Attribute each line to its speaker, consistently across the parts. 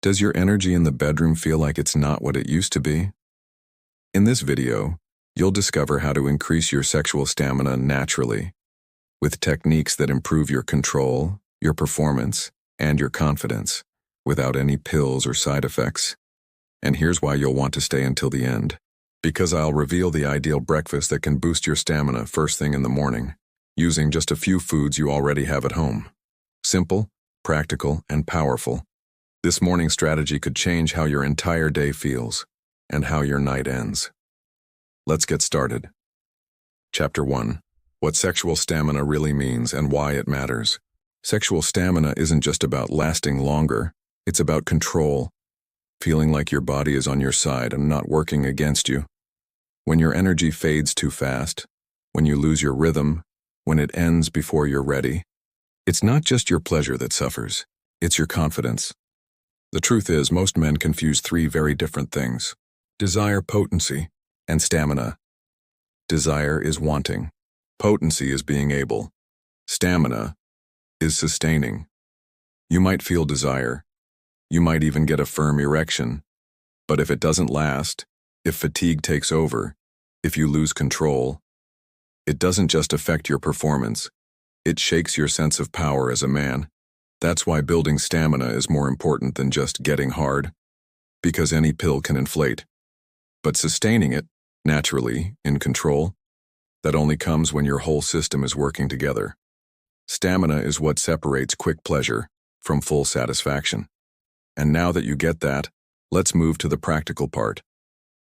Speaker 1: Does your energy in the bedroom feel like it's not what it used to be? In this video, you'll discover how to increase your sexual stamina naturally, with techniques that improve your control, your performance, and your confidence, without any pills or side effects. And here's why you'll want to stay until the end. Because I'll reveal the ideal breakfast that can boost your stamina first thing in the morning, using just a few foods you already have at home. Simple, practical, and powerful. This morning strategy could change how your entire day feels and how your night ends. Let's get started. Chapter 1. What sexual stamina really means and why it matters. Sexual stamina isn't just about lasting longer, it's about control, feeling like your body is on your side and not working against you. When your energy fades too fast, when you lose your rhythm, when it ends before you're ready, it's not just your pleasure that suffers, it's your confidence. The truth is, most men confuse three very different things: desire, potency, and stamina. Desire is wanting. Potency is being able. Stamina is sustaining. You might feel desire. You might even get a firm erection. But if it doesn't last, if fatigue takes over, if you lose control, it doesn't just affect your performance. It shakes your sense of power as a man. That's why building stamina is more important than just getting hard, because any pill can inflate. But sustaining it, naturally, in control, that only comes when your whole system is working together. Stamina is what separates quick pleasure from full satisfaction. And now that you get that, let's move to the practical part.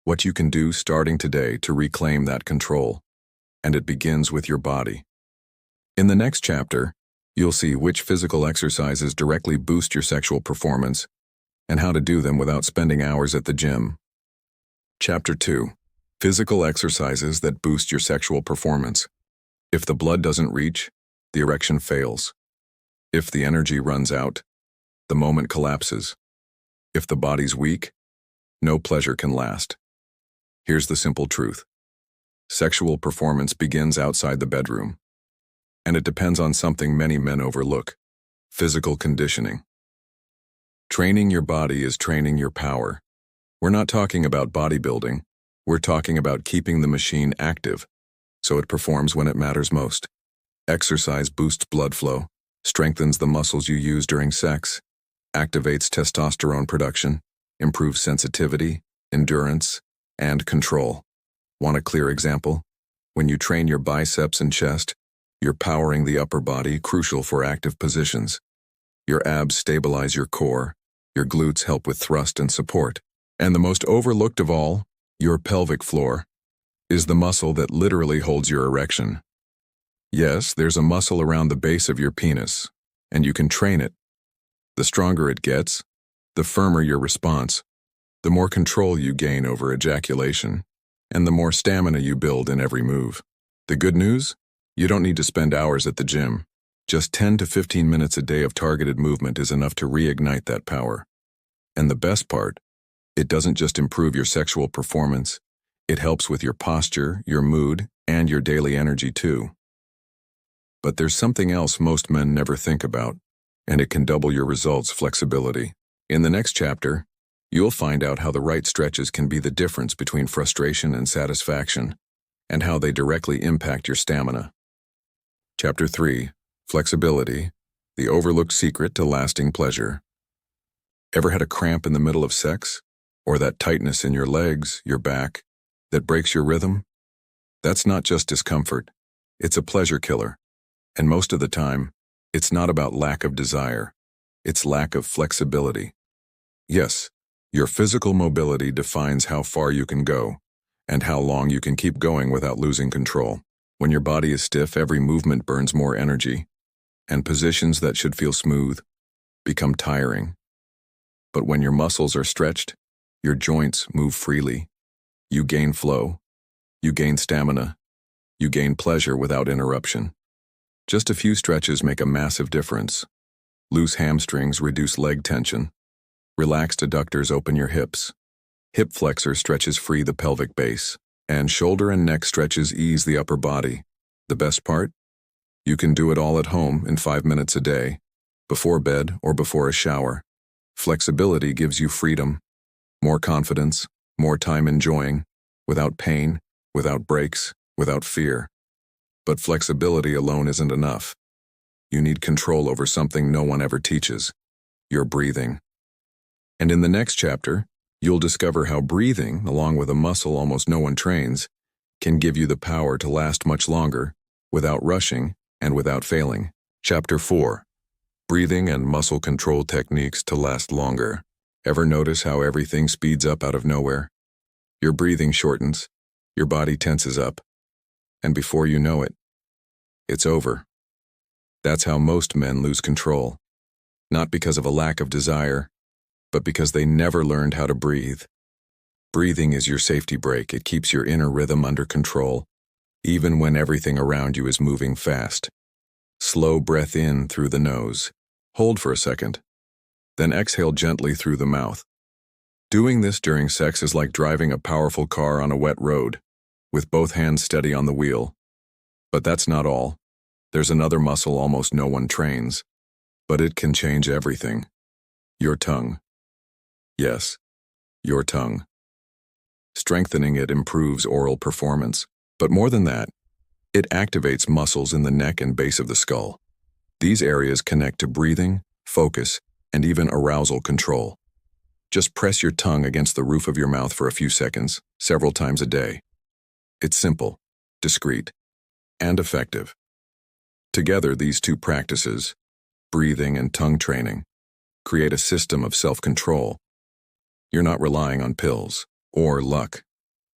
Speaker 1: What you can do starting today to reclaim that control. And it begins with your body. In the next chapter, you'll see which physical exercises directly boost your sexual performance and how to do them without spending hours at the gym. Chapter 2. Physical exercises that boost your sexual performance. If the blood doesn't reach, the erection fails. If the energy runs out, the moment collapses. If the body's weak, no pleasure can last. Here's the simple truth. Sexual performance begins outside the bedroom. And it depends on something many men overlook: physical conditioning. Training your body is training your power. We're not talking about bodybuilding. We're talking about keeping the machine active, so it performs when it matters most. Exercise boosts blood flow, strengthens the muscles you use during sex, activates testosterone production, improves sensitivity, endurance, and control. Want a clear example? When you train your biceps and chest, you're powering the upper body, crucial for active positions. Your abs stabilize your core, your glutes help with thrust and support. And the most overlooked of all, your pelvic floor, is the muscle that literally holds your erection. Yes, there's a muscle around the base of your penis, and you can train it. The stronger it gets, the firmer your response, the more control you gain over ejaculation, and the more stamina you build in every move. The good news? You don't need to spend hours at the gym. Just 10 to 15 minutes a day of targeted movement is enough to reignite that power. And the best part, it doesn't just improve your sexual performance, it helps with your posture, your mood, and your daily energy too. But there's something else most men never think about, and it can double your results: flexibility. In the next chapter, you'll find out how the right stretches can be the difference between frustration and satisfaction, and how they directly impact your stamina. Chapter 3. Flexibility, the overlooked secret to lasting pleasure. Ever had a cramp in the middle of sex? Or that tightness in your legs, your back, that breaks your rhythm? That's not just discomfort, it's a pleasure killer. And most of the time, it's not about lack of desire, it's lack of flexibility. Yes, your physical mobility defines how far you can go, and how long you can keep going without losing control. When your body is stiff, every movement burns more energy, and positions that should feel smooth become tiring. But when your muscles are stretched, your joints move freely. You gain flow, you gain stamina, you gain pleasure without interruption. Just a few stretches make a massive difference. Loose hamstrings reduce leg tension. Relaxed adductors open your hips. Hip flexor stretches free the pelvic base. And shoulder and neck stretches ease the upper body. The best part? You can do it all at home in 5 minutes a day, before bed or before a shower. Flexibility gives you freedom, more confidence, more time enjoying, without pain, without breaks, without fear. But flexibility alone isn't enough. You need control over something no one ever teaches: your breathing. And in the next chapter, you'll discover how breathing, along with a muscle almost no one trains, can give you the power to last much longer, without rushing and without failing. Chapter 4. Breathing and muscle control techniques to last longer. Ever notice how everything speeds up out of nowhere? Your breathing shortens, your body tenses up, and before you know it, it's over. That's how most men lose control. Not because of a lack of desire, but because they never learned how to breathe. Breathing is your safety brake. It keeps your inner rhythm under control, even when everything around you is moving fast. Slow breath in through the nose. Hold for a second. Then exhale gently through the mouth. Doing this during sex is like driving a powerful car on a wet road, with both hands steady on the wheel. But that's not all. There's another muscle almost no one trains, but it can change everything. Your tongue. Yes, your tongue. Strengthening it improves oral performance, but more than that, it activates muscles in the neck and base of the skull. These areas connect to breathing, focus, and even arousal control. Just press your tongue against the roof of your mouth for a few seconds, several times a day. It's simple, discreet, and effective. Together, these two practices, breathing and tongue training, create a system of self-control. You're not relying on pills or luck.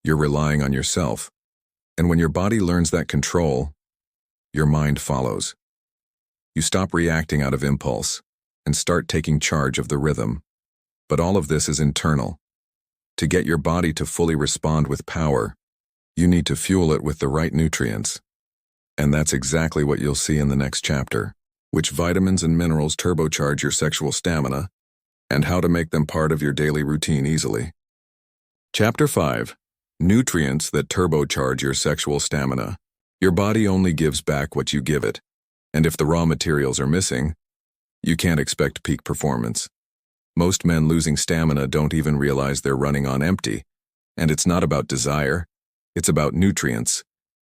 Speaker 1: You're relying on yourself. And when your body learns that control, your mind follows. You stop reacting out of impulse and start taking charge of the rhythm. But all of this is internal. To get your body to fully respond with power, you need to fuel it with the right nutrients. And that's exactly what you'll see in the next chapter: which vitamins and minerals turbocharge your sexual stamina, and how to make them part of your daily routine easily. Chapter 5. Nutrients that turbocharge your sexual stamina. Your body only gives back what you give it, and if the raw materials are missing, you can't expect peak performance. Most men losing stamina don't even realize they're running on empty, and it's not about desire, it's about nutrients.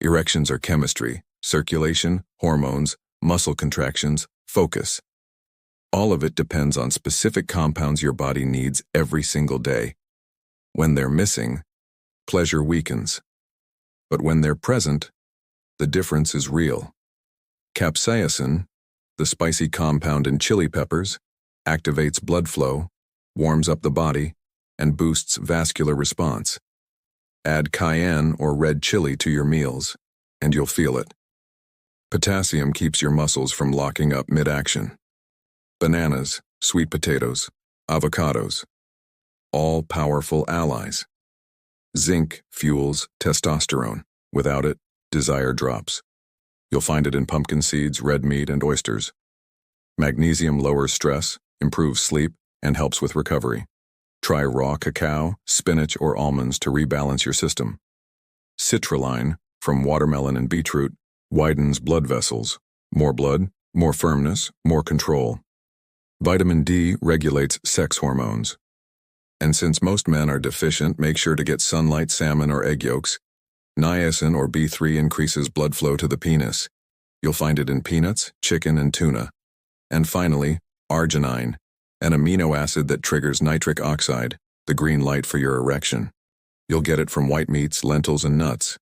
Speaker 1: Erections are chemistry, circulation, hormones, muscle contractions, focus. All of it depends on specific compounds your body needs every single day. When they're missing, pleasure weakens. But when they're present, the difference is real. Capsaicin, the spicy compound in chili peppers, activates blood flow, warms up the body, and boosts vascular response. Add cayenne or red chili to your meals, and you'll feel it. Potassium keeps your muscles from locking up mid-action. Bananas, sweet potatoes, avocados, all powerful allies. Zinc fuels testosterone. Without it, desire drops. You'll find it in pumpkin seeds, red meat, and oysters. Magnesium lowers stress, improves sleep, and helps with recovery. Try raw cacao, spinach, or almonds to rebalance your system. Citrulline, from watermelon and beetroot, widens blood vessels. More blood, more firmness, more control. Vitamin D regulates sex hormones. And since most men are deficient, make sure to get sunlight, salmon, or egg yolks. Niacin or B3 increases blood flow to the penis. You'll find it in peanuts, chicken, and tuna. And finally, arginine, an amino acid that triggers nitric oxide, the green light for your erection. You'll get it from white meats, lentils, and nuts.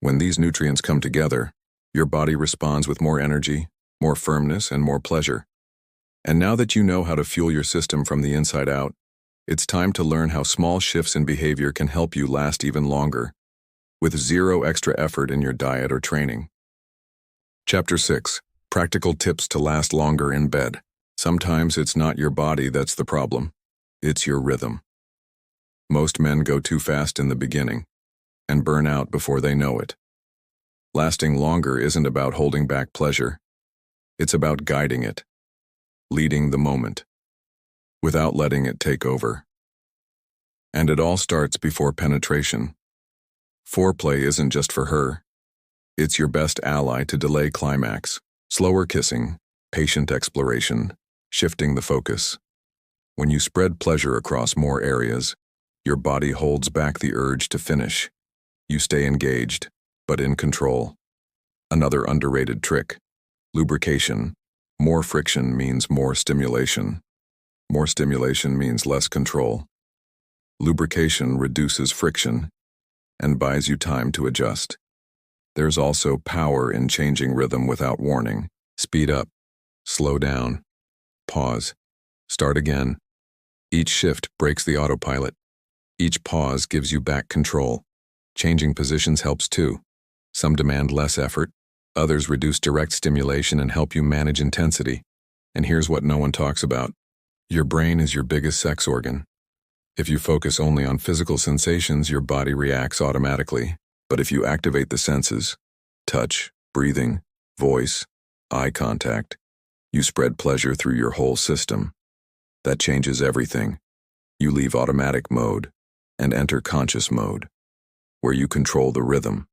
Speaker 1: When these nutrients come together, your body responds with more energy, more firmness, and more pleasure. And now that you know how to fuel your system from the inside out, it's time to learn how small shifts in behavior can help you last even longer, with zero extra effort in your diet or training. Chapter 6. Practical tips to last longer in bed. Sometimes it's not your body that's the problem, it's your rhythm. Most men go too fast in the beginning and burn out before they know it. Lasting longer isn't about holding back pleasure. It's about guiding it, leading the moment, without letting it take over. And it all starts before penetration. Foreplay isn't just for her. It's your best ally to delay climax. Slower kissing, patient exploration, shifting the focus. When you spread pleasure across more areas, your body holds back the urge to finish. You stay engaged, but in control. Another underrated trick: lubrication. More friction means more stimulation. More stimulation means less control. Lubrication reduces friction and buys you time to adjust. There's also power in changing rhythm without warning. Speed up, slow down, pause, start again. Each shift breaks the autopilot. Each pause gives you back control. Changing positions helps too. Some demand less effort, others reduce direct stimulation and help you manage intensity. And here's what no one talks about. Your brain is your biggest sex organ. If you focus only on physical sensations, your body reacts automatically. But if you activate the senses, touch, breathing, voice, eye contact, you spread pleasure through your whole system. That changes everything. You leave automatic mode and enter conscious mode, where you control the rhythm.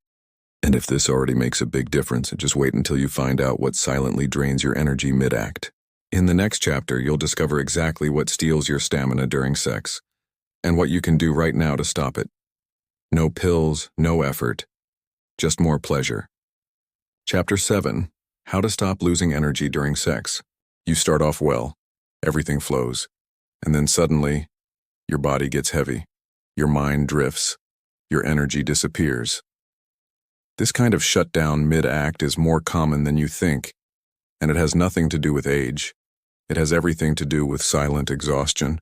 Speaker 1: And if this already makes a big difference, just wait until you find out what silently drains your energy mid-act. In the next chapter, you'll discover exactly what steals your stamina during sex, and what you can do right now to stop it. No pills, no effort, just more pleasure. Chapter 7. How to stop losing energy during sex. You start off well, everything flows, and then suddenly, your body gets heavy, your mind drifts, your energy disappears. This kind of shutdown mid-act is more common than you think, and it has nothing to do with age. It has everything to do with silent exhaustion.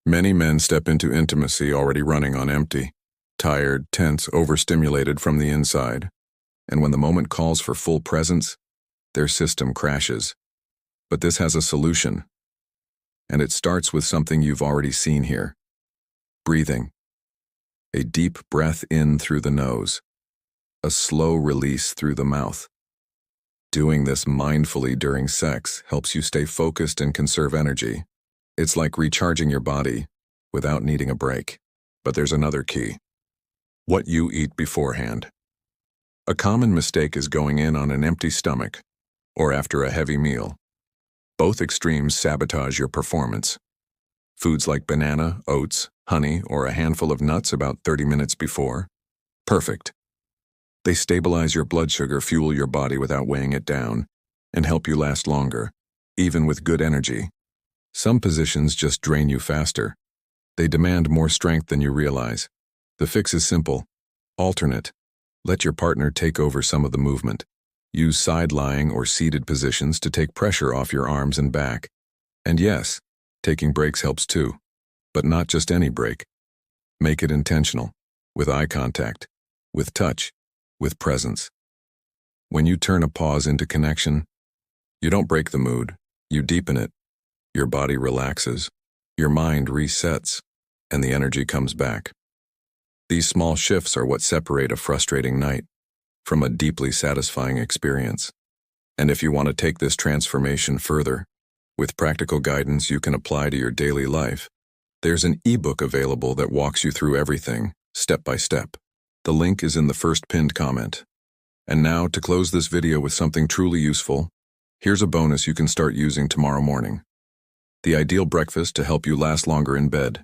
Speaker 1: Many men step into intimacy already running on empty, tired, tense, overstimulated from the inside, and when the moment calls for full presence, their system crashes. But this has a solution, and it starts with something you've already seen here: breathing. A deep breath in through the nose, a slow release through the mouth. Doing this mindfully during sex helps you stay focused and conserve energy. It's like recharging your body without needing a break. But there's another key: what you eat beforehand. A common mistake is going in on an empty stomach or after a heavy meal. Both extremes sabotage your performance. Foods like banana, oats, honey, or a handful of nuts about 30 minutes before, perfect. They stabilize your blood sugar, fuel your body without weighing it down, and help you last longer, even with good energy. Some positions just drain you faster. They demand more strength than you realize. The fix is simple: alternate. Let your partner take over some of the movement. Use side-lying or seated positions to take pressure off your arms and back. And yes, taking breaks helps too. But not just any break. Make it intentional, with eye contact, with touch, with presence. When you turn a pause into connection, you don't break the mood, you deepen it. Your body relaxes, your mind resets, and the energy comes back. These small shifts are what separate a frustrating night from a deeply satisfying experience. And if you want to take this transformation further, with practical guidance you can apply to your daily life, there's an ebook available that walks you through everything, step by step. The link is in the first pinned comment. And now, to close this video with something truly useful, here's a bonus you can start using tomorrow morning: the ideal breakfast to help you last longer in bed,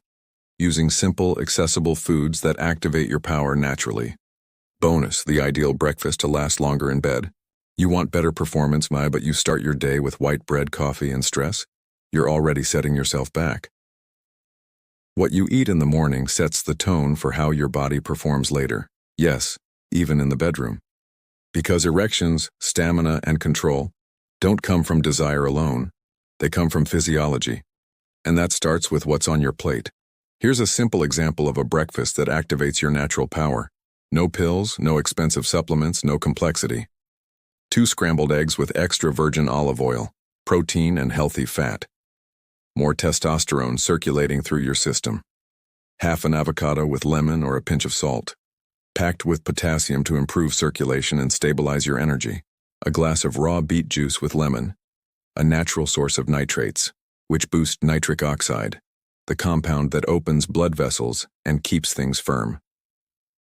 Speaker 1: using simple, accessible foods that activate your power naturally. Bonus: the ideal breakfast to last longer in bed. You want better performance, but you start your day with white bread, coffee, and stress? You're already setting yourself back. What you eat in the morning sets the tone for how your body performs later. Yes, even in the bedroom. Because erections, stamina, and control don't come from desire alone. They come from physiology. And that starts with what's on your plate. Here's a simple example of a breakfast that activates your natural power. No pills, no expensive supplements, no complexity. 2 scrambled eggs with extra virgin olive oil, protein and healthy fat. More testosterone circulating through your system. Half an avocado with lemon or a pinch of salt, packed with potassium to improve circulation and stabilize your energy. A glass of raw beet juice with lemon, a natural source of nitrates, which boost nitric oxide, the compound that opens blood vessels and keeps things firm.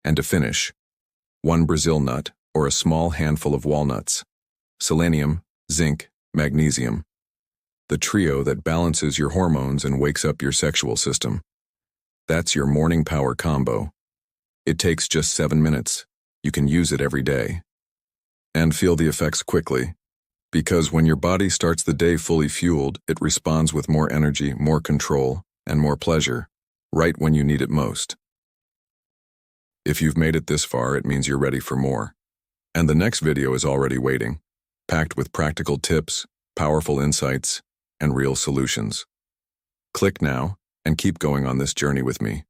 Speaker 1: And to finish, 1 Brazil nut or a small handful of walnuts, selenium, zinc, magnesium. the trio that balances your hormones and wakes up your sexual system. That's your morning power combo. It takes just 7 minutes. You can use it every day. And feel the effects quickly. Because when your body starts the day fully fueled, it responds with more energy, more control, and more pleasure, right when you need it most. If you've made it this far, it means you're ready for more. And the next video is already waiting, packed with practical tips, powerful insights, and real solutions. Click now and keep going on this journey with me.